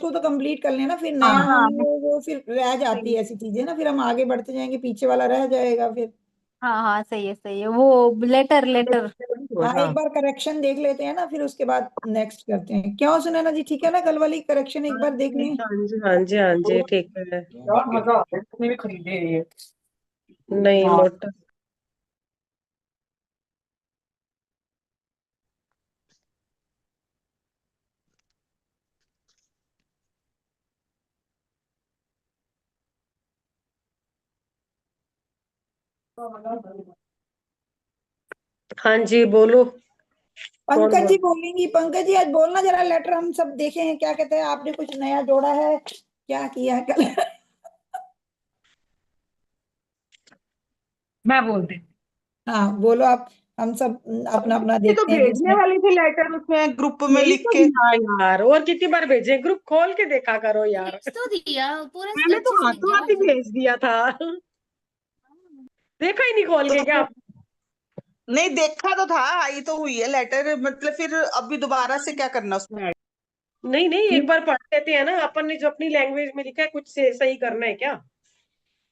इसको तो कंप्लीट कर लेना, फिर हाँ नया हम हाँ वो फिर रह जाती है ऐसी चीजें ना, फिर हम आगे बढ़ते जाएंगे, पीछे वाला रह जाएगा फिर। हाँ हाँ सही है वो लेटर लेटर। हाँ, हाँ एक बार करेक्शन देख लेते हैं ना, फिर उसके बाद नेक्स्ट करते हैं। क्यों सुनैना जी, ठीक है ना? कल वाली करेक्शन एक हाँ बार देख जी लें। हाँ जी हाँ जी हाँ जी, ठीक है। यार मजा आता है, कितने भी खरीदे ये। नहीं हाँ। नोट। हाँ जी बोलो। कौन पंकज जी बोल। बोलेंगी। पंकज जी आज बोलना जरा, लेटर हम सब देखे हैं, क्या कहते हैं, आपने कुछ नया जोड़ा है, क्या किया है कल? मैं बोल देती। हाँ बोलो आप। हम सब अपना अपना ये तो देखते हैं कि भेजने उसमें। वाली थी लेटर उसमें ग्रुप में यही लिख तो के। दिया यार, और कितनी बार भेजे, ग्रुप खोल के देखा करो यार। भेज तो दिया पूरा मैंने तो अच्छे से हाथों लिखा हाथ ही है। भेज दिया था। देखा ही नहीं खोल के क्या? तो नहीं देखा तो था, आई तो हुई है लेटर, मतलब फिर अभी दोबारा से क्या करना उसमें ऐड? नहीं नहीं, एक ठीक। बार पढ़ लेते हैं ना, अपन ने जो अपनी लैंग्वेज में लिखा है, कुछ से सही करना है क्या?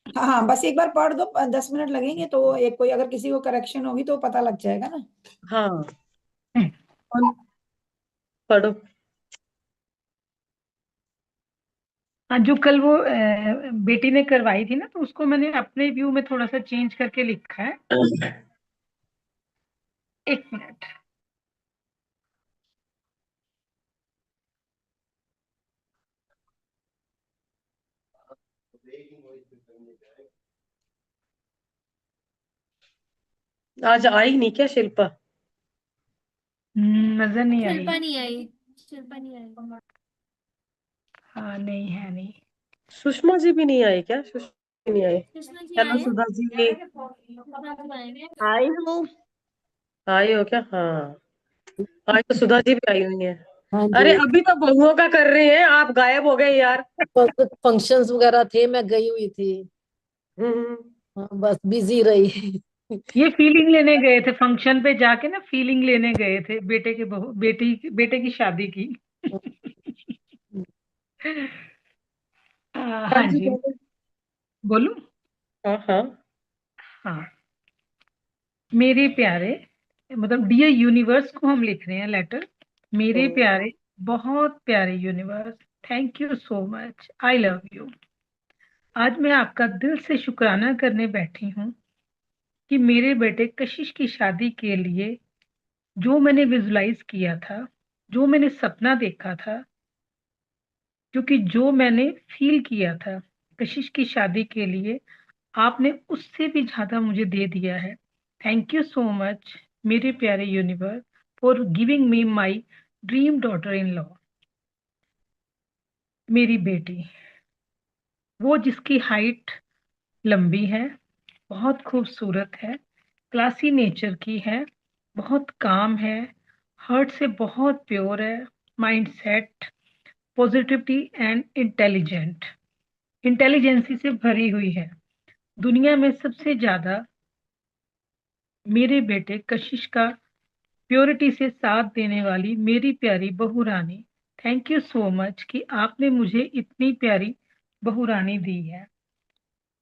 हाँ हाँ, बस एक बार पढ़ दो, 10 मिनट लगेंगे तो, एक कोई अगर किसी को करेक्शन होगी तो पता लग जाएगा ना। हाँ। पढ़ो। हाँ, जो कल वो बेटी ने करवाई थी ना, तो उसको मैंने अपने व्यू में थोड़ा सा चेंज करके लिखा है। एक मिनट। आज आई नहीं क्या शिल्पा? नजर नहीं आई। शिल्पा नहीं आई। शिल्पा नहीं आई। हाँ नहीं है नहीं। सुषमा जी भी नहीं आई क्या? सुषमा भी नहीं आई। कृष्णा जी हेलो आए हैं। सुधा जी। कृष्णा जी आए हैं। आई हूँ। आई हो क्या? हाँ। आज तो सुधा जी भी आई हुई है। हाँ अरे जी। अभी तो बहुओं का कर रहे हैं, आप गायब हो गए यार। तो कुछ फंक्शंस वगैरह थे, मैं गई हुई थी। हम्म। हाँ, बस बिजी रही। ये फीलिंग लेने गए थे फंक्शन पे जाके ना, फीलिंग लेने गए थे बेटे के बहू बेटे की शादी की। हाँ हाँ जी जी। बोलो। बोलूं? हाँ हाँ। हाँ। मेरे प्यारे, मतलब डियर यूनिवर्स को हम लिख रहे हैं लेटर। मेरे हम्म। प्यारे, बहुत प्यारे universe, thank you so much, I love you. आज मैं आपका दिल से शुक्राना करने बैठी हूँ कि मेरे बेटे कशिश की शादी के लिए जो मैंने विजुलाइज किया था, जो मैंने सपना देखा था, क्योंकि जो मैंने फील किया था कशिश की शादी के लिए, आपने उससे भी ज्यादा मुझे दे दिया है। थैंक यू सो मच मेरे प्यारे universe, for giving me my dream daughter in law. मेरी बेटी, वो जिसकी हाइट लंबी है, बहुत खूबसूरत है, क्लासी नेचर की है, बहुत काम है, हार्ट से बहुत प्योर है, mind set positivity and intelligent, intelligency से भरी हुई है। दुनिया में सबसे ज्यादा मेरे बेटे कशिश का प्योरिटी से साथ देने वाली मेरी प्यारी बहू रानी, थैंक यू सो मच कि आपने मुझे इतनी प्यारी बहू रानी दी है।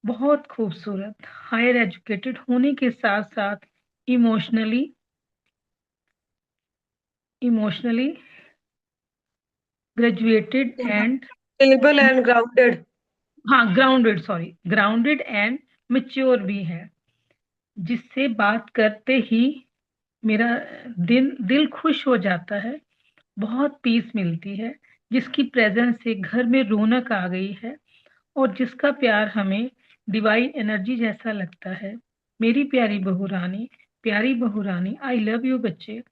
बहुत खूबसूरत, हायर एजुकेटेड होने के साथ साथ emotionally emotionally graduated and, stable and grounded. हाँ grounded, sorry, grounded and mature भी है, जिससे बात करते ही मेरा दिल खुश हो जाता है, बहुत पीस मिलती है, जिसकी प्रेजेंस से घर में रौनक आ गई है, और जिसका प्यार हमें डिवाइन एनर्जी जैसा लगता है। मेरी प्यारी बहू रानी, आई लव यू बच्चे।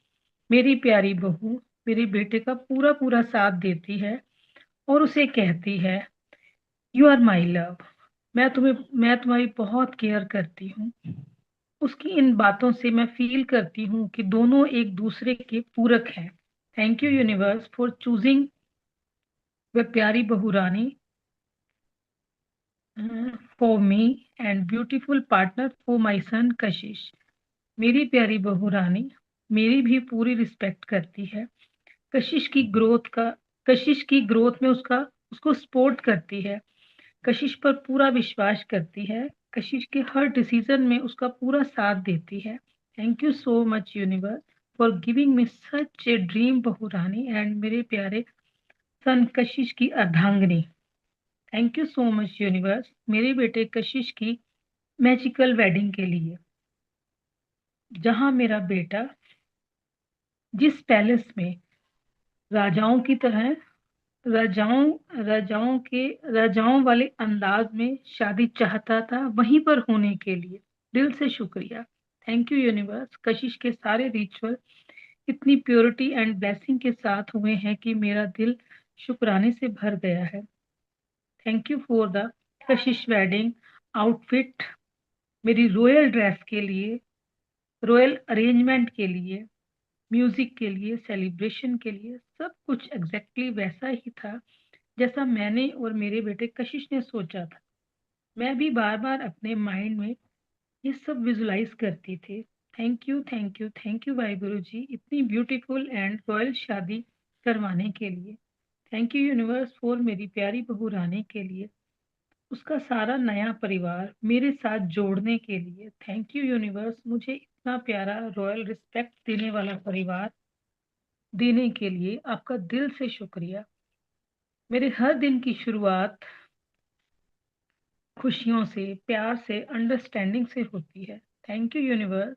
मेरी प्यारी बहू मेरे बेटे का पूरा पूरा साथ देती है और उसे कहती है, यू आर माई लव, मैं तुम्हारी बहुत केयर करती हूँ। उसकी इन बातों से मैं फील करती हूँ कि दोनों एक दूसरे के पूरक हैं। Thank you universe for choosing व प्यारी बहू रानी for me and beautiful partner for my son Kashish. मेरी प्यारी बहू रानी मेरी भी पूरी रिस्पेक्ट करती है, कशिश की ग्रोथ का कशिश की ग्रोथ में उसको सपोर्ट करती है, कशिश पर पूरा विश्वास करती है, कशिश के हर डिसीजन में उसका पूरा साथ देती है। Thank you so much universe for giving me such a dream बहू रानी एंड मेरे प्यारे सन कशिश की अर्धांगिनी। Thank you so much universe मेरे बेटे कशिश की मैजिकल वेडिंग के लिए, जहां मेरा बेटा जिस पैलेस में राजाओं की तरह राजाओं वाले अंदाज में शादी चाहता था, वहीं पर होने के लिए दिल से शुक्रिया। थैंक यू यूनिवर्स, कशिश के सारे रिचुअल इतनी प्योरिटी एंड ब्लेसिंग के साथ हुए हैं कि मेरा दिल शुक्राने से भर गया है। Thank you for the Kashish wedding outfit, मेरी रॉयल ड्रेस के लिए, रॉयल अरेंजमेंट के लिए, म्यूजिक के लिए, सेलिब्रेशन के लिए, सब कुछ एग्जैक्टली वैसा ही था जैसा मैंने और मेरे बेटे कशिश ने सोचा था। मैं भी बार बार अपने माइंड में ये सब विजुलाइज करती थी। Thank you thank you thank you Waheguru ji, इतनी ब्यूटीफुल एंड रॉयल शादी करवाने के लिए। थैंक यू यूनिवर्स फॉर मेरी प्यारी बहू रानी के लिए, उसका सारा नया परिवार मेरे साथ जोड़ने के लिए। थैंक यू यूनिवर्स, मुझे इतना प्यारा रॉयल रिस्पेक्ट देने वाला परिवार देने के लिए आपका दिल से शुक्रिया। मेरे हर दिन की शुरुआत खुशियों से, प्यार से, अंडरस्टैंडिंग से होती है। Thank you universe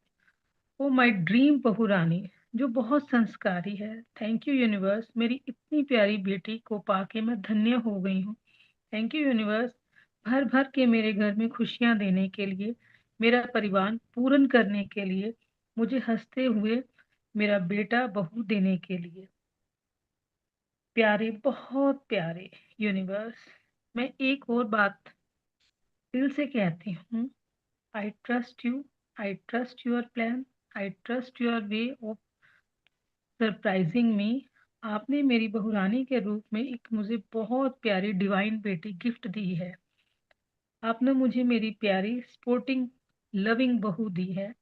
oh my dream बहू रानी जो बहुत संस्कारी है। थैंक यू यूनिवर्स, मेरी इतनी प्यारी बेटी को पाके मैं धन्य हो गई हूँ। थैंक यू यूनिवर्स, भर भर के मेरे घर में खुशियां देने के लिए, मेरा परिवार पूर्ण करने के लिए, मुझे हंसते हुए मेरा बेटा बहू देने के लिए। प्यारे, बहुत प्यारे यूनिवर्स, मैं एक और बात दिल से कहती हूँ, I trust you, I trust your plan, I trust your way of surprising me. आपने मेरी बहुरानी के रूप में एक मुझे बहुत प्यारी डिवाइन बेटी गिफ्ट दी है। आपने मुझे मेरी प्यारी स्पोर्टिंग लविंग बहू दी है,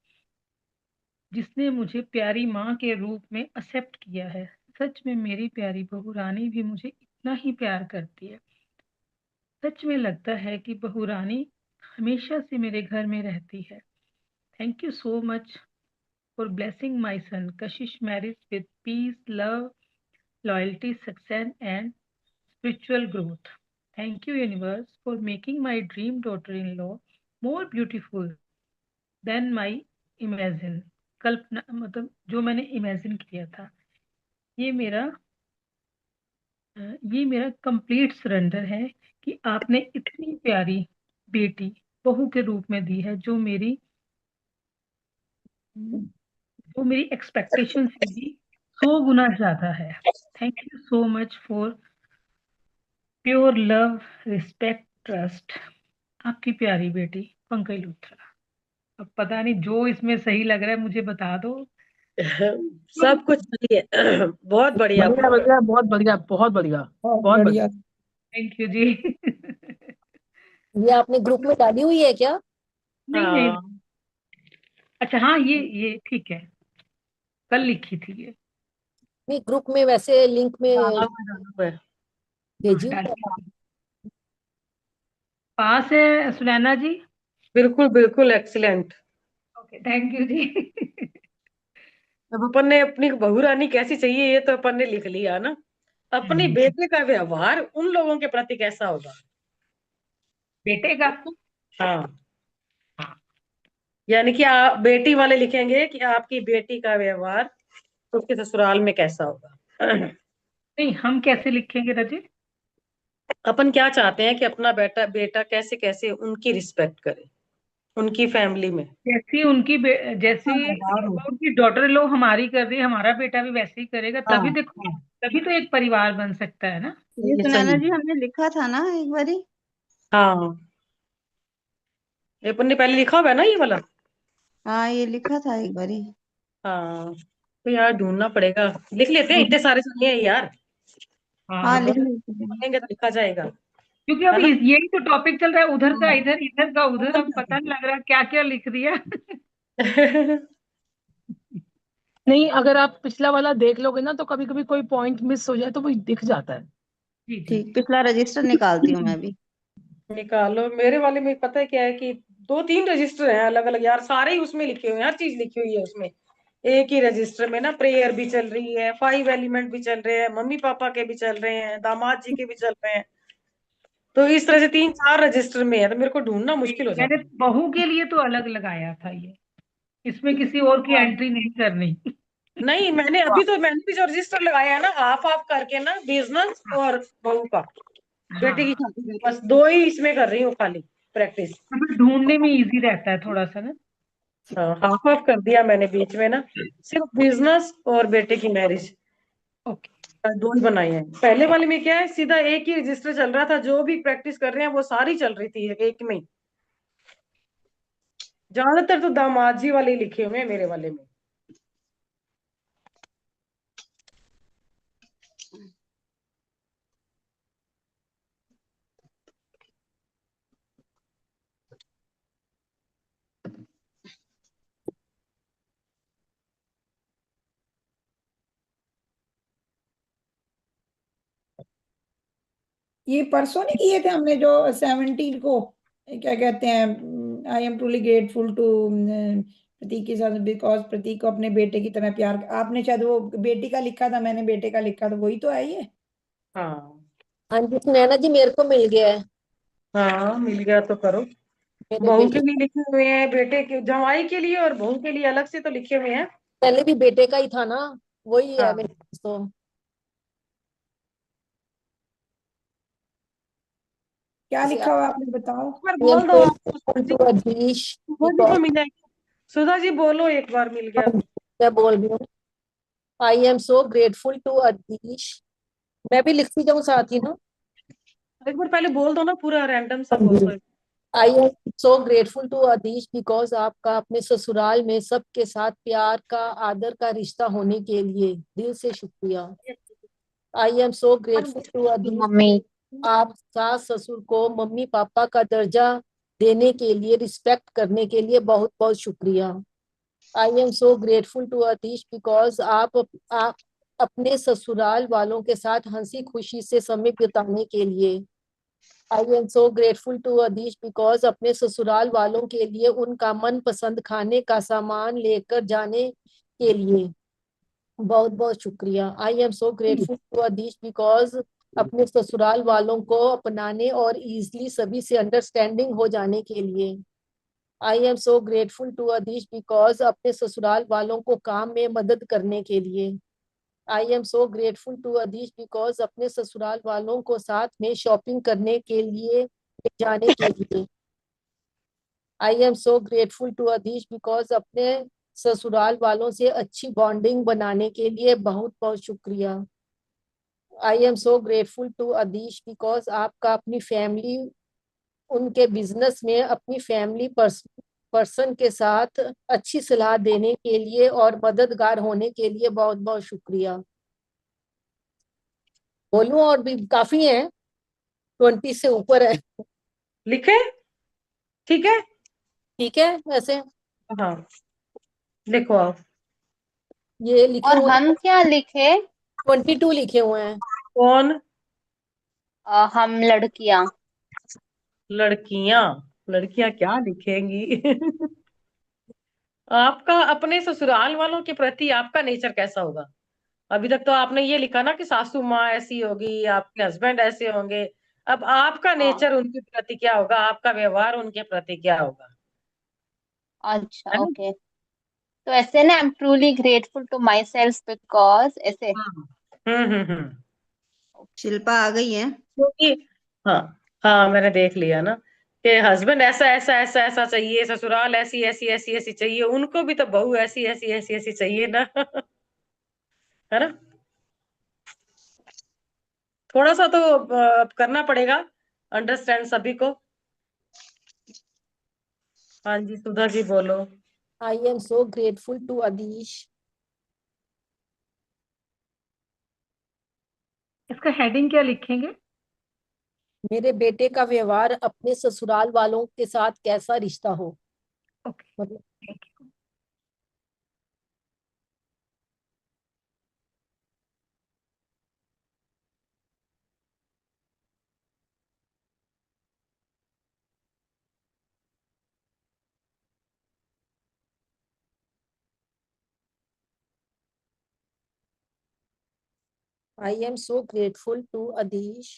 जिसने मुझे प्यारी माँ के रूप में एक्सेप्ट किया है। सच में मेरी प्यारी बहू रानी भी मुझे इतना ही प्यार करती है। सच में लगता है कि बहू रानी हमेशा से मेरे घर में रहती है। Thank you so much for blessing my son Kashish marriage with peace, love, loyalty, success and spiritual growth. Thank you, universe, for making my dream daughter-in-law more beautiful than my imagine. कल्पना मतलब जो मैंने इमेजिन किया था। ये मेरा complete surrender है कि आपने इतनी प्यारी बेटी बहू के रूप में दी है, जो मेरी एक्सपेक्टेशन से भी 100 गुना ज्यादा है। Thank you so much for pure love, respect, trust. आपकी प्यारी बेटी पंकज लूथरा। अब पता नहीं जो इसमें सही लग रहा है मुझे बता दो। सब कुछ सही है। बहुत बढ़िया। बढ़िया बढ़िया, बहुत बढ़िया, बहुत बढ़िया, बहुत बहुत बढ़िया। बढ़िया। थैंक यू जी। ये आपने ग्रुप में डाली हुई है क्या? नहीं नहीं, हाँ, अच्छा हाँ, ये ठीक है, कल लिखी थी ये। नहीं, ग्रुप में वैसे लिंक में डाला हुआ है। भेजी हुई डाल- है। पास है सुनैना जी। बिल्कुल बिल्कुल एक्सीलेंट। ओके, थैंक यू जी। अब अपन ने अपनी बहू रानी कैसी चाहिए ये तो अपन ने लिख लिया ना। अपनी बेटे का व्यवहार उन लोगों के प्रति कैसा होगा। बेटे का हाँ, यानी कि आप बेटी वाले लिखेंगे कि आपकी बेटी का व्यवहार उसके ससुराल में कैसा होगा। नहीं, हम कैसे लिखेंगे रजी? अपन क्या चाहते हैं कि अपना बेटा बेटा कैसे कैसे उनकी रिस्पेक्ट करे उनकी फैमिली में। जैसी व्यवहार हो। उनकी डॉटर लो हमारी कर रही है, हमारा बेटा भी वैसे ही करेगा, हाँ तभी देखो, हाँ, तभी तो एक परिवार बन सकता है ना। ये ये सुनैना सही। जी हमने लिखा था ना एक बारी। हाँ, ये अपन ने पहले लिखा हुआ है ना ये वाला। हाँ ये लिखा था एक बारी। हाँ, तो यार ढूंढना पड़ेगा। लिख लेते हैं, इतने सारे सुनिए यार। हाँ हाँ लिख बहुत लेते हैं। पढ़ेंगे तो लिखा जाएगा, क्योंकि अब है ना। यही तो टॉपिक चल रहा है, उधर का हाँ। इधर, इधर का उधर, अब पता नहीं लग रहा क्या क्या लिख दिया। नहीं, अगर आप पिछला वाला देख लोगे ना तो कभी कभी कोई पॉइंट मिस हो जाए तो वो दिख जाता है। जी जी। ठीक, पिछला रजिस्टर निकालती हूँ मैं भी। निकालो। मेरे वाले में पता है क्या है कि 2-3 रजिस्टर हैं अलग अलग यार, सारे ही उसमें लिखे हुए हैं, हर चीज लिखी हुई है उसमें। एक ही रजिस्टर में ना प्रेयर भी चल रही है, 5 एलिमेंट भी चल रहे हैं, मम्मी पापा के भी चल रहे हैं, दामाद जी के भी चल रहे हैं। तो इस तरह से 3-4 रजिस्टर में है, तो मेरे को ढूंढना मुश्किल हो मैंने जाता बहू के लिए तो अलग लगाया था ये, इसमें किसी और की है। एंट्री नहीं करनी। नहीं, मैंने भी जो रजिस्टर लगाया है ना, हाफ हाफ करके ना, बिजनेस और बहू का, बेटे की हाँ, शादी का, बस 2 ही इसमें कर रही हूँ खाली प्रैक्टिस। तो फिर ढूंढने में इजी रहता है थोड़ा सा ना। हाँ, हाफ हाफ कर दिया मैंने बीच में ना, सिर्फ बिजनेस और बेटे की मैरिज, ओके। 2 ही बनाए हैं। पहले वाले में क्या है, सीधा एक ही रजिस्टर चल रहा था, जो भी प्रैक्टिस कर रहे हैं वो सारी चल रही थी एक में ही। ज्यादातर तो दामाद जी वाले ही लिखे हुए हैं मेरे वाले में। ये परसों नहीं किए थे हमने जो 17 को, क्या कहते हैं, I am truly grateful to Prateek के साथ, बिकॉज प्रतीक को अपने बेटे की तरह प्यार, आपने शायद वो बेटी का लिखा था, मैंने बेटे का लिखा था, वही तो है ये। हाँ हाँ जी नैना जी, मेरे को मिल गया है। हाँ, मिल गया तो करो। मेरे बहू के बेटे, लिए लिखे हुए हैं, बेटे के, जमाई के लिए और बहू के लिए अलग से तो लिखे हुए हैं। पहले भी बेटे का ही था ना, वही है हाँ, मेरे पास तो। क्या जैसे लिखा हुआ है, आपने बताओ। एक बार आई एम बोल दो सो आप सुधा जी। टू अधीश सुधा जी को बिकॉज, मिला है। सुधा जी बोलो, एक बार मिल गया। मैं बोल रही हूँ, I am so grateful to Adhish. मैं भी लिखती जाऊँ साथ ही ना। एक बार पहले बोल दो ना, पूरा रैंडम सा बोल दो। I am so grateful to Adhish because आपका अपने ससुराल में सबके साथ प्यार का, आदर का रिश्ता होने के लिए दिल से शुक्रिया। I am so grateful to Adhish, mummy. आप सास ससुर को मम्मी पापा का दर्जा देने के लिए, रिस्पेक्ट करने के लिए बहुत बहुत शुक्रिया। I am so grateful to Adhish because आप अपने ससुराल वालों के साथ हंसी खुशी से समय बिताने के लिए। I am so grateful to Adhish because अपने ससुराल वालों के लिए उनका मनपसंद खाने का सामान लेकर जाने के लिए बहुत बहुत शुक्रिया। I am so grateful to Adhish because अपने ससुराल वालों को अपनाने और इजली सभी से अंडरस्टैंडिंग हो जाने के लिए। I am so grateful to Adhish because अपने ससुराल वालों को काम में मदद करने के लिए। I am so grateful to Adhish because अपने ससुराल वालों को साथ में शॉपिंग करने के लिए ले जाने के लिए। I am so grateful to Adhish because अपने ससुराल वालों से अच्छी बॉन्डिंग बनाने के लिए बहुत बहुत शुक्रिया। I am so grateful to Adhish because आपका अपनी फैमिली, उनके बिजनेस में अपनी फैमिली पर्सन के साथ अच्छी सलाह देने के लिए और मददगार होने के लिए बहुत बहुत शुक्रिया। बोलूं और भी काफी है, 20 से ऊपर है। लिखे? ठीक है। ठीक है वैसे, हाँ, लिखो आप। ये लिखे और हुए हम क्या लिखे? 22 लिखे हुए हैं। कौन? हम लड़कियां। लड़कियां? लड़कियां क्या लिखेंगी? आपका अपने ससुराल वालों के प्रति आपका नेचर कैसा होगा? अभी तक तो आपने ये लिखा ना कि सासू माँ ऐसी होगी, आपके हस्बैंड ऐसे होंगे। अब आपका हाँ, नेचर उनके प्रति क्या होगा, आपका व्यवहार उनके प्रति क्या होगा? अच्छा, है ना? ओके। तो ऐसे ना, I am truly grateful to myself because, ऐसे। हाँ शिल्पा आ गई है। क्योंकि, हाँ हाँ, मैंने देख लिया ना कि हस्बैंड ऐसा ऐसा ऐसा ऐसा चाहिए, ससुराल ऐसी ऐसी ऐसी ऐसी चाहिए, उनको भी तो बहू ऐसी ऐसी ऐसी ऐसी चाहिए ना। है ना? थोड़ा सा तो करना पड़ेगा अंडरस्टैंड सभी को। हाँ जी, सुधा जी बोलो। I am so grateful to Adhish. इसका हेडिंग क्या लिखेंगे? मेरे बेटे का व्यवहार अपने ससुराल वालों के साथ कैसा रिश्ता हो, ओके, मतलब thank you. I am so grateful to Adish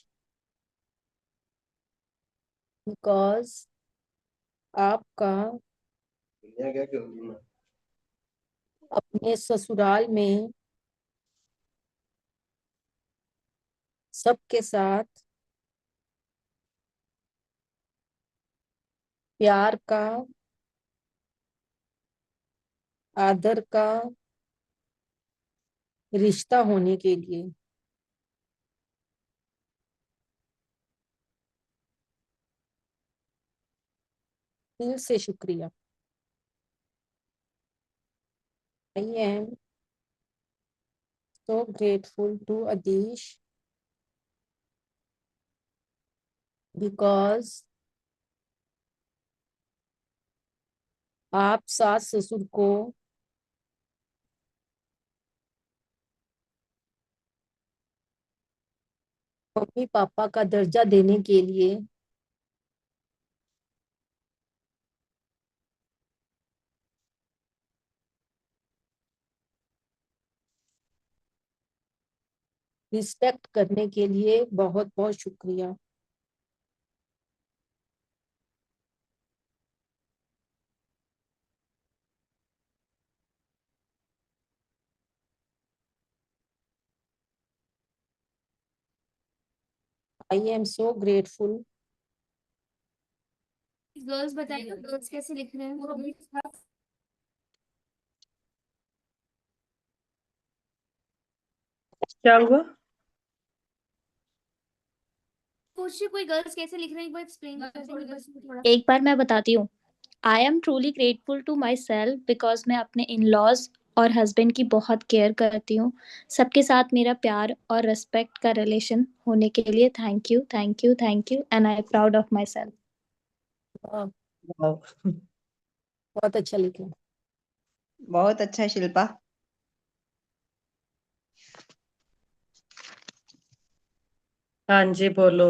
because आपका अपने ससुराल में सबके साथ प्यार का, आदर का रिश्ता होने के लिए दिल से शुक्रिया। I am so grateful to Adish because आप सास ससुर को मम्मी पापा का दर्जा देने के लिए रिस्पेक्ट करने के लिए बहुत बहुत शुक्रिया। I am so grateful girls बताइए गर्ल्स कैसे लिख रहे हैं। क्या हुआ? पूछिए कोई गर्ल्स कैसे लिख रहे हैं, एक बार एक्सप्लेन थोड़ा। एक बार मैं बताती हूँ। I am truly grateful to myself because मैं अपने इन लॉज और हस्बैंड की बहुत केयर करती हूँ। सबके साथ मेरा प्यार और रिस्पेक्ट का रिलेशन होने के लिए thank you thank you thank you and I am proud of my self. बहुत अच्छा लिखे। बहुत अच्छा शिल्पा। हाँ जी बोलो।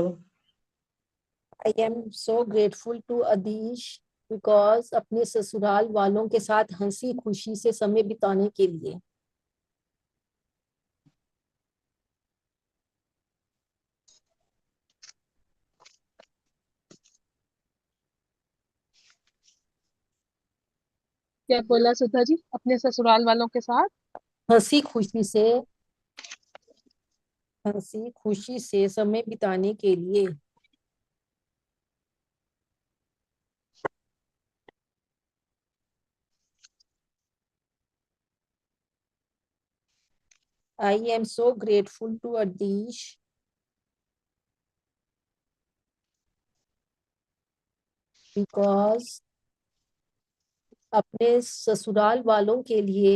I am so grateful to Adish because अपने ससुराल वालों के साथ हंसी खुशी से समय बिताने के लिए। क्या बोला सुधा जी? अपने ससुराल वालों के साथ हंसी खुशी से समय बिताने के लिए। I am so grateful to Adish because अपने ससुराल वालों के लिए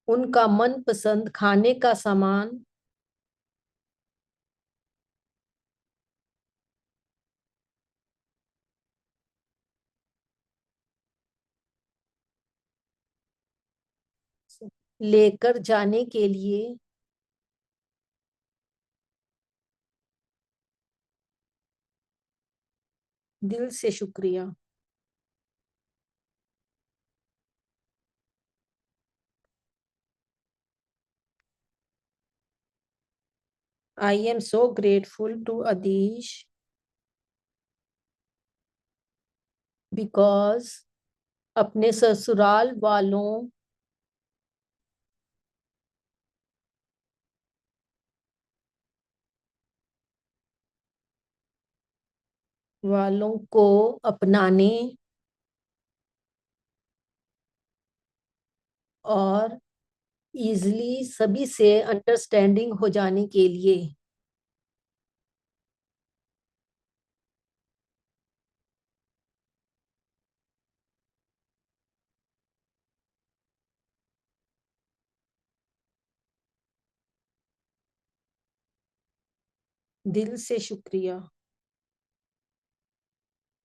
उनका मनपसंद खाने का सामान लेकर जाने के लिए दिल से शुक्रिया। I am so grateful to Adish because अपने ससुराल वालों को अपनाने और इजली सभी से अंडरस्टैंडिंग हो जाने के लिए दिल से शुक्रिया।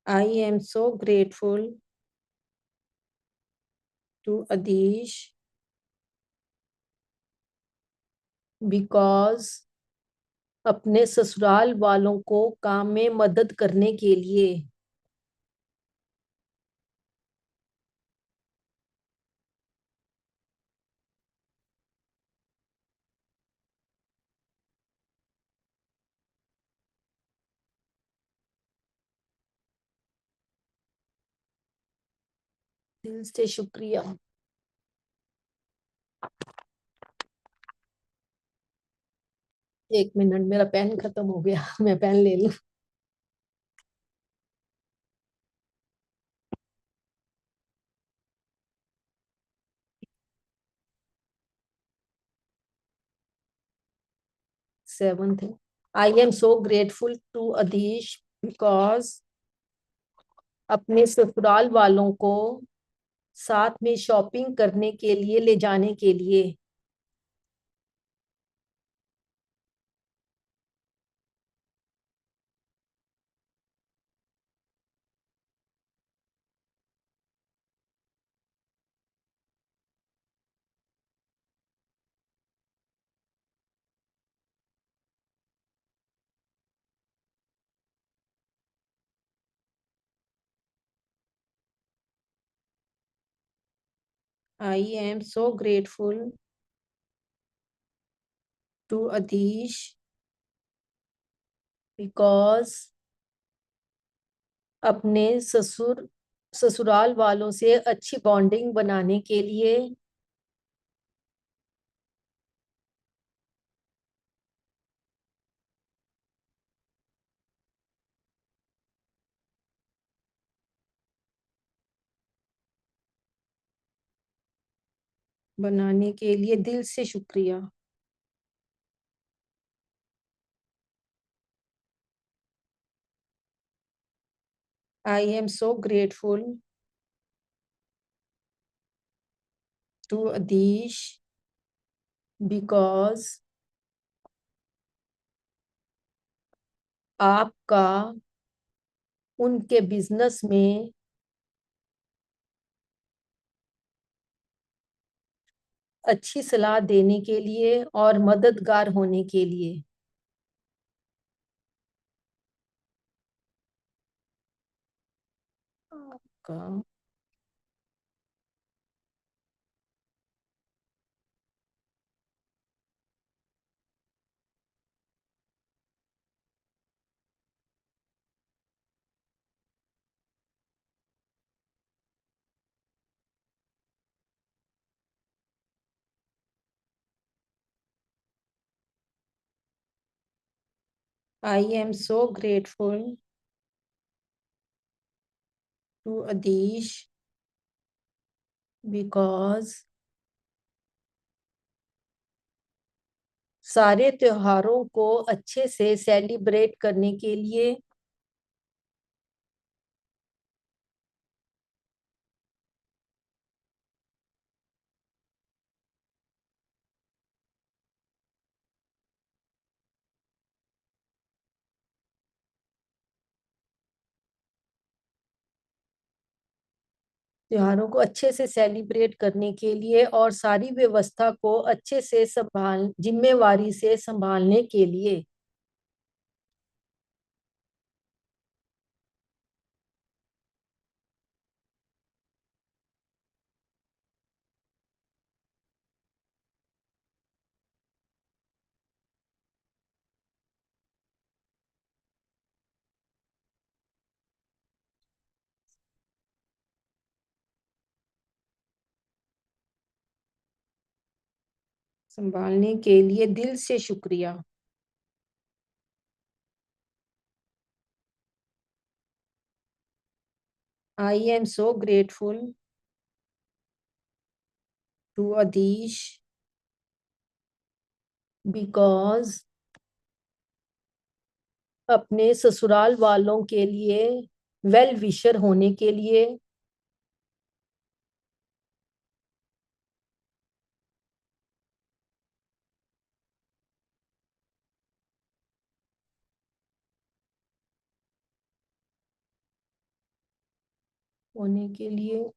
I am so grateful to Adish because अपने ससुराल वालों को काम में मदद करने के लिए दिल से शुक्रिया। एक मिनट, मेरा पेन खत्म हो गया, मैं पेन ले लूं। सेवंथ है, I am so grateful to Adhish because अपने ससुराल वालों को साथ में शॉपिंग करने के लिए ले जाने के लिए I am so grateful to Adhish because अपने ससुराल वालों से अच्छी बॉन्डिंग बनाने के लिए दिल से शुक्रिया। I am so grateful to Adhish because आपका उनके बिजनेस में अच्छी सलाह देने के लिए और मददगार होने के लिए। आपका I am so grateful to Adhish because सारे त्योहारों को अच्छे से सेलिब्रेट करने के लिए त्योहारों को अच्छे से सेलिब्रेट करने के लिए और सारी व्यवस्था को अच्छे से जिम्मेवारी से संभालने के लिए। संभालने के लिए दिल से शुक्रिया। I am so grateful to Adhish because अपने ससुराल वालों के लिए वेल विशर होने के लिए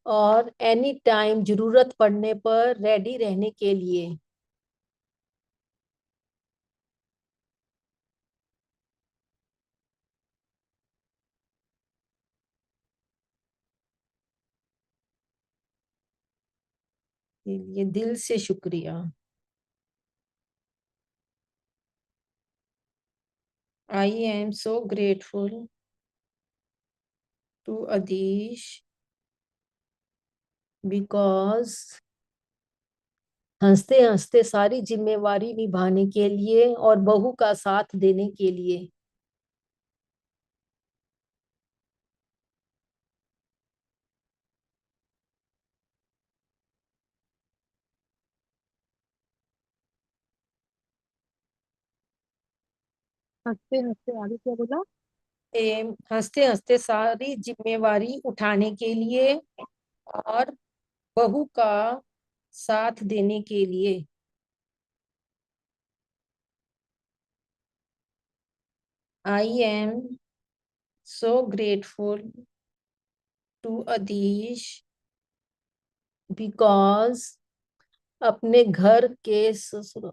और एनी टाइम जरूरत पड़ने पर रेडी रहने के लिए। दिल से शुक्रिया। I am so grateful to Adhish because हंसते हंसते सारी जिम्मेवारी निभाने के लिए और बहू का साथ देने के लिए। हंसते हंसते आगे क्या बोला? हंसते हंसते सारी जिम्मेवारी उठाने के लिए और बहू का साथ देने के लिए। I am so grateful to Adish because अपने घर के ससुर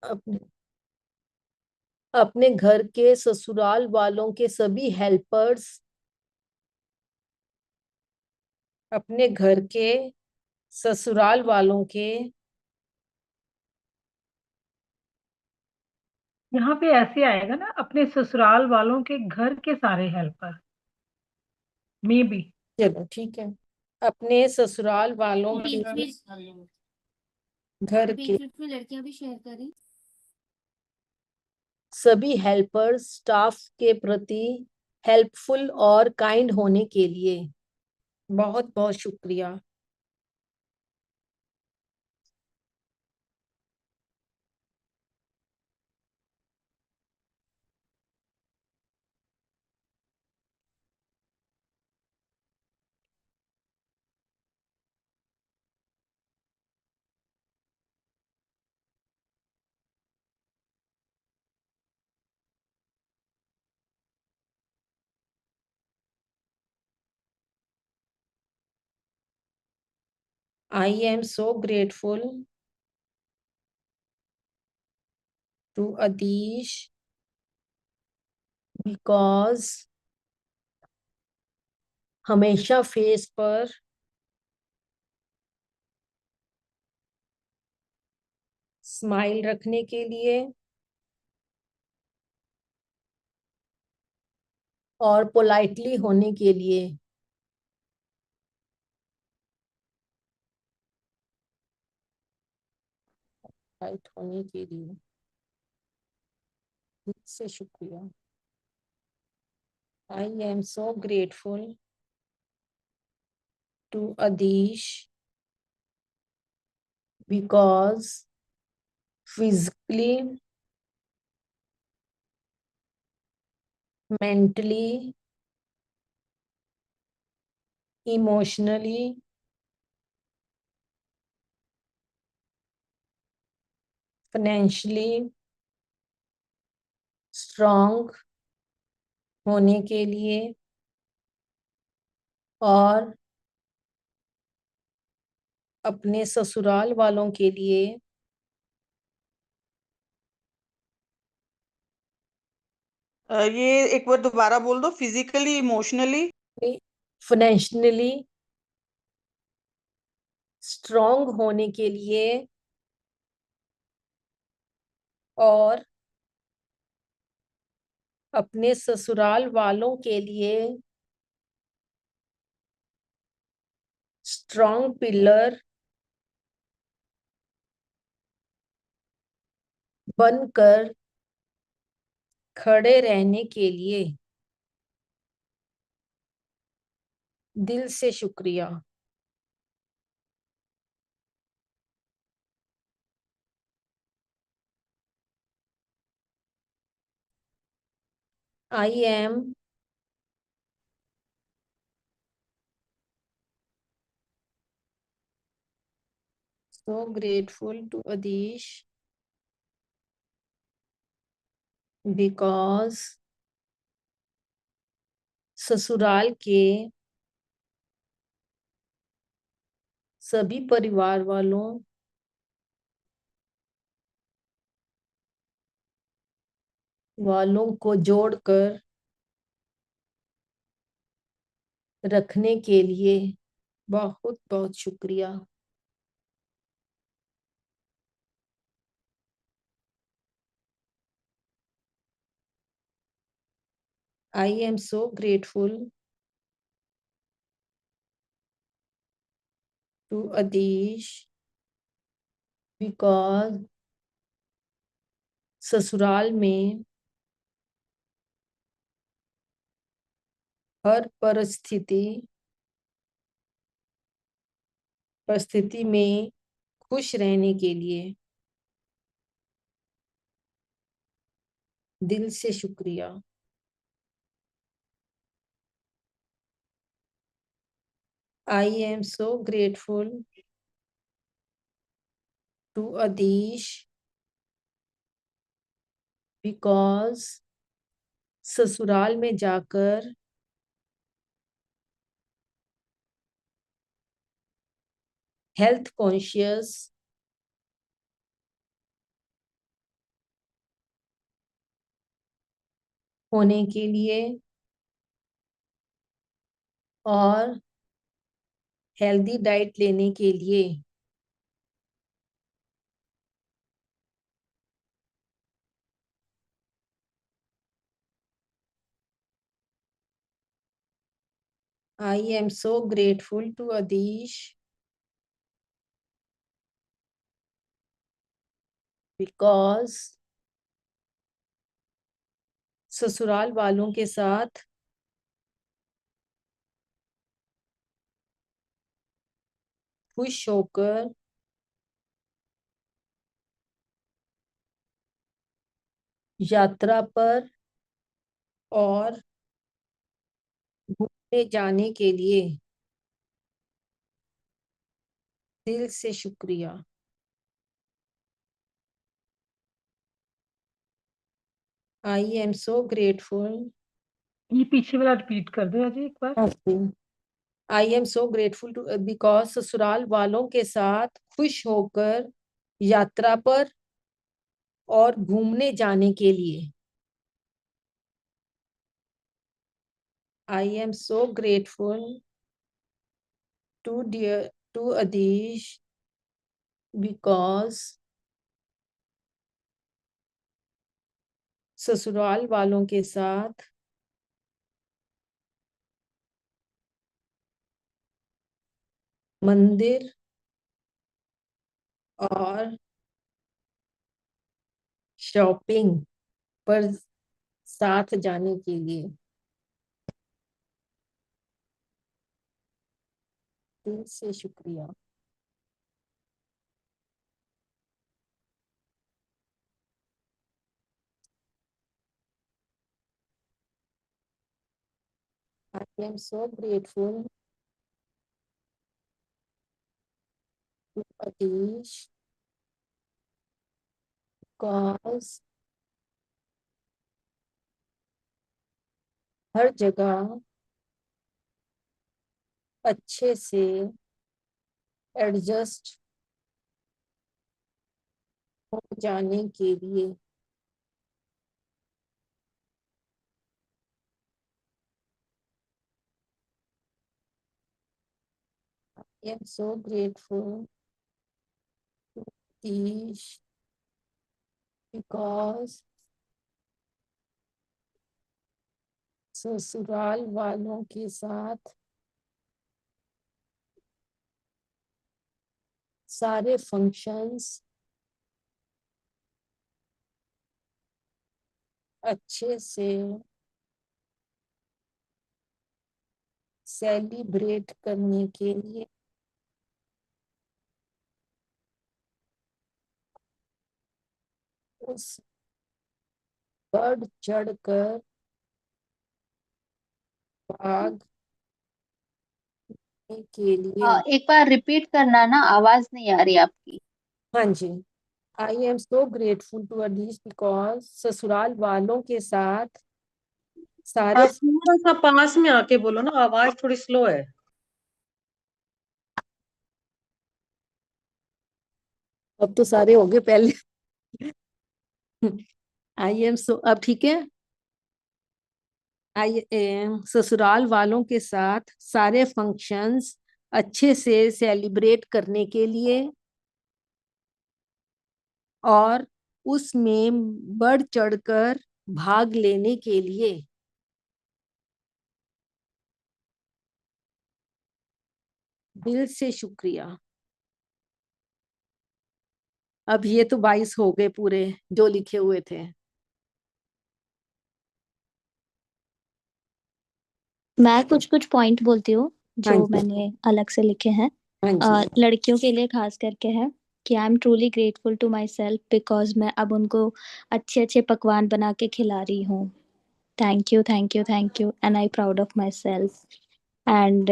अपने अपने घर के ससुराल वालों के सभी हेल्पर्स अपने घर के ससुराल वालों के यहाँ पे ऐसे आएगा ना, अपने ससुराल वालों के घर के सारे हेल्पर, मे बी। चलो ठीक है, अपने ससुराल वालों के बीच घर के बीच में लड़कियां भी शेयर करें। सभी हेल्पर्स स्टाफ के प्रति हेल्पफुल और काइंड होने के लिए बहुत बहुत शुक्रिया। I am so grateful to Adish because हमेशा फेस पर स्माइल रखने के लिए और पोलाइटली होने के लिए। राइट होने के लिए दिल से शुक्रिया। I am so grateful to Adish because physically, mentally, emotionally, financially strong होने के लिए और अपने ससुराल वालों के लिए ये एक बार दोबारा बोल दो, फिजिकली, इमोशनली। फाइनेंशियली स्ट्रांग होने के लिए और अपने ससुराल वालों के लिए स्ट्रांग पिलर बनकर खड़े रहने के लिए दिल से शुक्रिया। I am so grateful to Adish because ससुराल के सभी परिवार वालों को जोड़कर रखने के लिए बहुत बहुत शुक्रिया। I am so grateful to Adish because ससुराल में हर परिस्थिति में खुश रहने के लिए दिल से शुक्रिया। I am so grateful to Adish because ससुराल में जाकर हेल्थ कॉन्शियस होने के लिए और हेल्दी डाइट लेने के लिए I am so grateful to Adish because ससुराल वालों के साथ खुश होकर यात्रा पर और घूमने जाने के लिए दिल से शुक्रिया। I am so grateful. ये पीछे वाला रिपीट कर दो अजय एक बार। Okay. I am so grateful to because ससुराल वालों के साथ खुश होकर यात्रा पर और घूमने जाने के लिए I am so grateful to Adish because ससुराल वालों के साथ मंदिर और शॉपिंग पर साथ जाने के लिए दिल से शुक्रिया। I am so grateful to Adish because हर जगह अच्छे से एडजस्ट हो जाने के लिए I am so grateful to Adish because ससुराल वालों के साथ सारे फंक्शंस अच्छे से सेलिब्रेट करने के लिए उस बढ़ चढ़कर भाग के लिए एक बार रिपीट करना ना, आवाज नहीं आ रही आपकी। हाँ जी। I am so grateful to Adish because ससुराल वालों के साथ सारे आप थोड़ा सा पास में आके बोलो ना, आवाज थोड़ी स्लो है। अब तो सारे हो गए पहले। I am so अब ठीक है। ससुराल वालों के साथ सारे फंक्शंस अच्छे से सेलिब्रेट करने के लिए और उसमें बढ़ चढ़कर भाग लेने के लिए दिल से शुक्रिया। अब ये तो 22 हो गए पूरे जो लिखे हुए थे। मैं कुछ कुछ पॉइंट बोलती हूँ हाँ जो जी, मैंने अलग से लिखे हैं। हाँ जी। लड़कियों के लिए खास करके है कि I am truly grateful to myself because मैं अब उनको अच्छे अच्छे पकवान बना के खिला रही हूँ। Thank you, thank you, thank you, and I proud of myself. And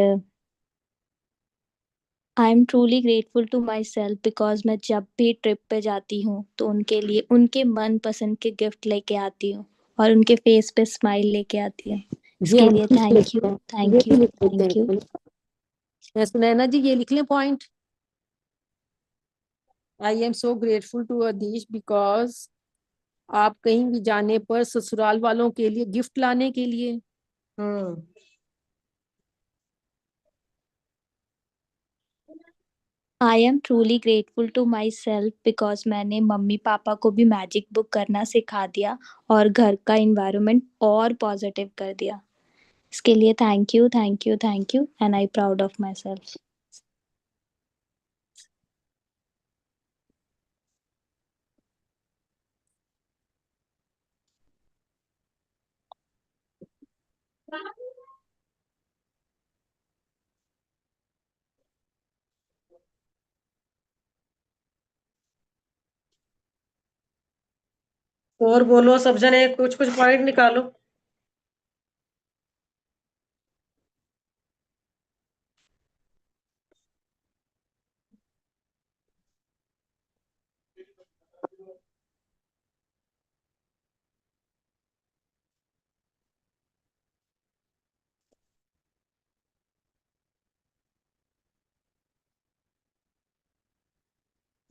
I am truly grateful to myself because मैं जब भी ट्रिप पे जाती हूँ तो उनके लिए उनके मन पसंद के गिफ्ट लेके आती हूँ और उनके फेस पे स्माइल लेके आती हूँ। ये इसके हम लिए भी थैंक लिखते यू, हैं, ये थैंक भी यू, लिख लेते थैंक यू। हैं। सुनैना जी ये लिख लें point. I am so grateful to Adish because आप कहीं भी जाने पर ससुराल वालों के लिए गिफ्ट लाने के लिए। Hmm. I am truly grateful to myself because मैंने मम्मी पापा को भी मैजिक बुक करना सिखा दिया और घर का इन्वायरमेंट और पॉजिटिव कर दिया। इसके लिए thank you, thank you, thank you, and I proud of my self. और बोलो सब जने, कुछ कुछ पॉइंट निकालो।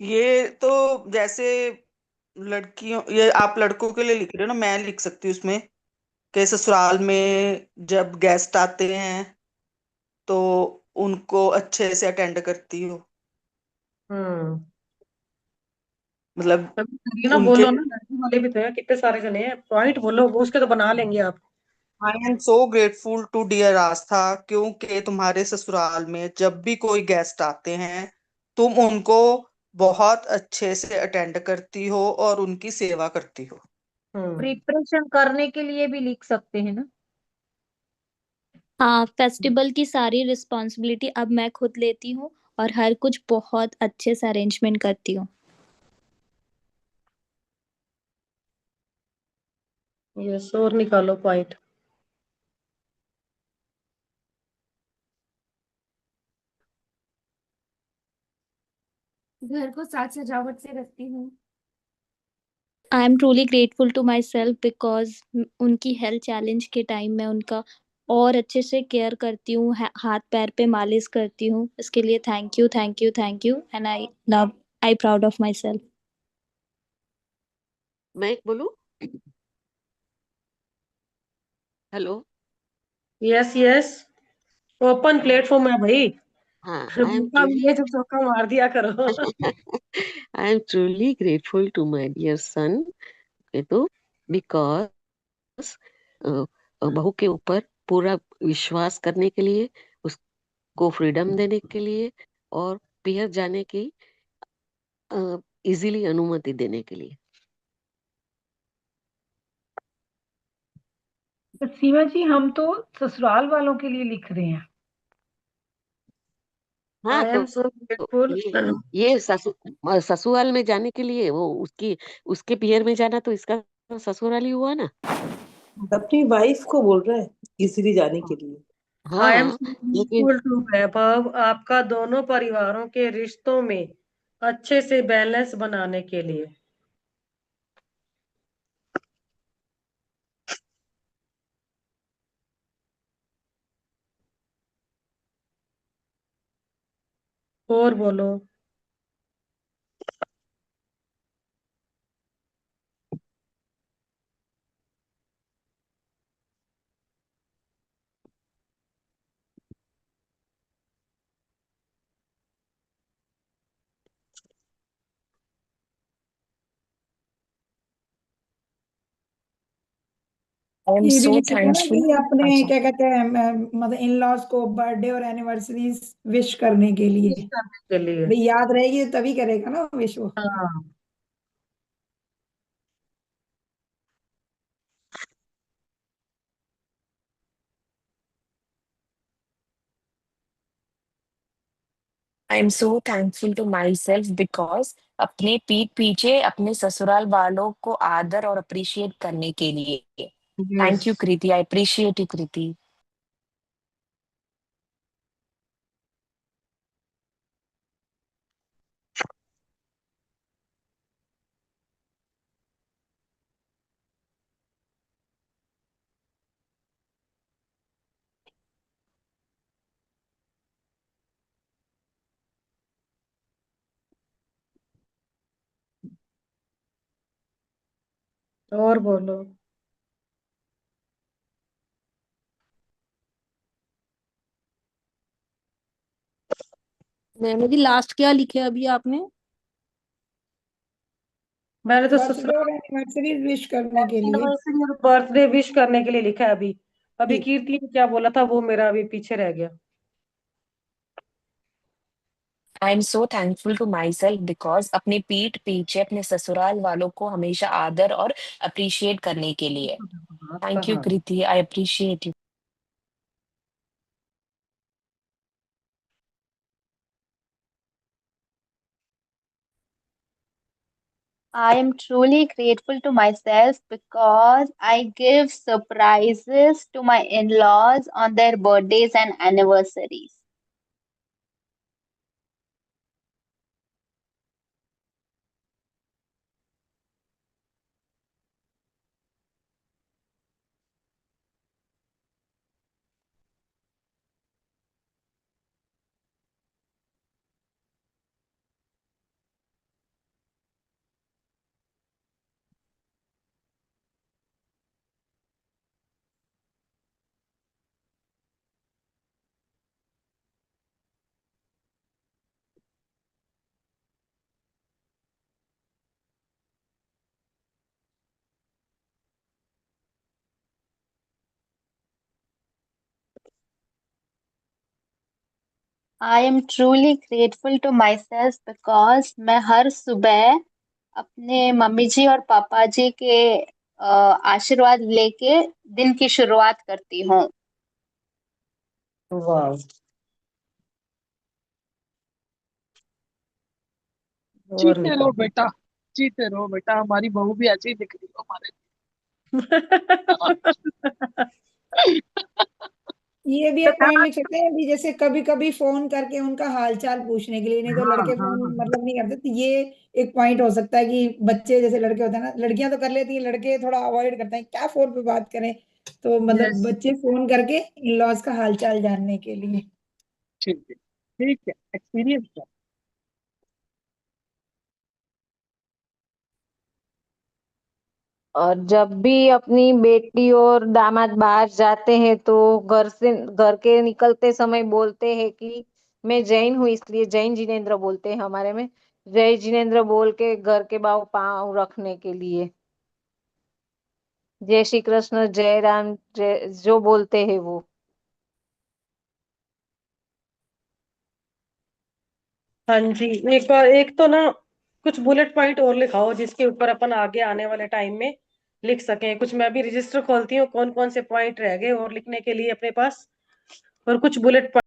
ये तो जैसे लड़कियों, ये आप लड़कों के लिए लिख रहे हो ना, मैं लिख सकती हूँ उसमें कि ससुराल में जब गेस्ट आते हैं तो उनको अच्छे से अटेंड करती हो। हम्म। मतलब तभी ना उनके, बोलो ना, लड़की वाले भी तो हैं, कितने सारे जने हैं, पॉइंट बोलो, वो उसके तो बना लेंगे आप। I am so grateful to dear Aastha, क्योंकि तुम्हारे ससुराल में जब भी कोई गेस्ट आते हैं तुम उनको बहुत अच्छे से अटेंड करती हो और उनकी सेवा करती हो। हम्म। प्रिपरेशन करने के लिए भी लिख सकते हैं ना। हाँ, फेस्टिवल की सारी रिस्पॉन्सिबिलिटी अब मैं खुद लेती हूँ और हर कुछ बहुत अच्छे से अरेंजमेंट करती हूँ। यस, और निकालो पॉइंट। घर को साज सजावट से रखती हूँ। I am truly grateful to myself because उनकी हेल्थ चैलेंज के टाइम में उनका और अच्छे से केयर करती हूँ, हाथ पैर पे मालिश करती हूँ। इसके लिए thank you, thank you, thank you, and I proud of my self. मैं एक बोलूं? Hello. Yes yes, open platform है भाई। हाँ, आई एम मौका ट्रूली मिले तो चौका मार दिया करो। I am truly grateful to my dear son, के तो बिकॉज बहू के ऊपर पूरा विश्वास करने के लिए, उसको फ्रीडम देने के लिए और पियर जाने की इजीली अनुमति देने के लिए। तो सीमा जी हम तो ससुराल वालों के लिए लिख रहे हैं। हाँ आई तो एम सो ग्रेटफुल। ये ससुराल में जाने के लिए, वो उसकी उसके पियर में जाना तो इसका ससुराल ही हुआ ना। अपनी वाइफ को बोल रहा है इजीली जाने के लिए। आई एम हाँ लेकिन ग्रेटफुल टू वैभव, आपका दोनों परिवारों के रिश्तों में अच्छे से बैलेंस बनाने के लिए। और बोलो। I am ये भी so लिख सकते हैं ना thankful. कि अपने अच्छा, क्या कहते हैं मतलब इन लॉज को बर्थडे और एनिवर्सरी विश करने के लिए। विश करने के लिए। भाई याद रहेगी तो तभी करेगा ना विश वो। हाँ। I am so thankful to myself because अपने पीठ पीछे अपने ससुराल वालों को आदर और अप्रिशिएट करने के लिए। Yes. Thank you Kriti, I appreciate you Kriti. और बोलो। मैंने भी लास्ट क्या लिखे अभी आपने? मैंने तो बर्थडे और ससुराल एनिवर्सरी विश करने के लिए। एनिवर्सरी और बर्थडे विश करने के लिए लिखा है अभी। अभी ठीक। कीर्ति ने क्या बोला था वो मेरा अभी पीछे रह गया। I am so thankful to myself because अपने पीठ पीछे अपने ससुराल वालों को हमेशा आदर और अप्रिशिएट करने के लिए। आपका थैंक यू हाँ। Kriti, I appreciate you. I am truly grateful to myself because I give surprises to my in-laws on their birthdays and anniversaries. I am truly grateful to myself because मैं हर सुबह अपने mummy जी और पापा जी के आशीर्वाद लेके दिन की शुरुआत करती हूँ। वाह। और जीते रहो बेटा, जीते रहो बेटा, हमारी बहू भी ऐसे ही दिख रही हो हमारे। ये भी तो एक पॉइंट लिख सकते हैं अभी, जैसे कभी कभी फोन करके उनका हालचाल पूछने के लिए, नहीं तो हाँ लड़के हाँ फोन हाँ। मतलब नहीं करते, तो ये एक पॉइंट हो सकता है कि बच्चे जैसे लड़के होते हैं ना, लड़कियां तो कर लेती हैं, लड़के थोड़ा अवॉइड करते हैं क्या फोन पे बात करें, तो मतलब यस। बच्चे फोन करके इन लॉज का हालचाल जानने के लिए। ठीक है, ठीक है, एक्सपीरियंस है। और जब भी अपनी बेटी और दामाद बाहर जाते हैं तो घर के निकलते समय बोलते हैं कि मैं जैन हूँ, इसलिए जैन जिनेन्द्र बोलते हैं हमारे में। जय जिनेन्द्र बोल के घर के पाँव रखने के लिए जय श्री कृष्ण, जय राम, जय जो बोलते हैं वो। हाँ जी। एक बार एक तो ना कुछ बुलेट पॉइंट और लिखाओ जिसके ऊपर अपन आगे आने वाले टाइम में लिख सकें कुछ। मैं भी रजिस्टर खोलती हूँ कौन कौन से पॉइंट रह गए और लिखने के लिए अपने पास, और कुछ बुलेट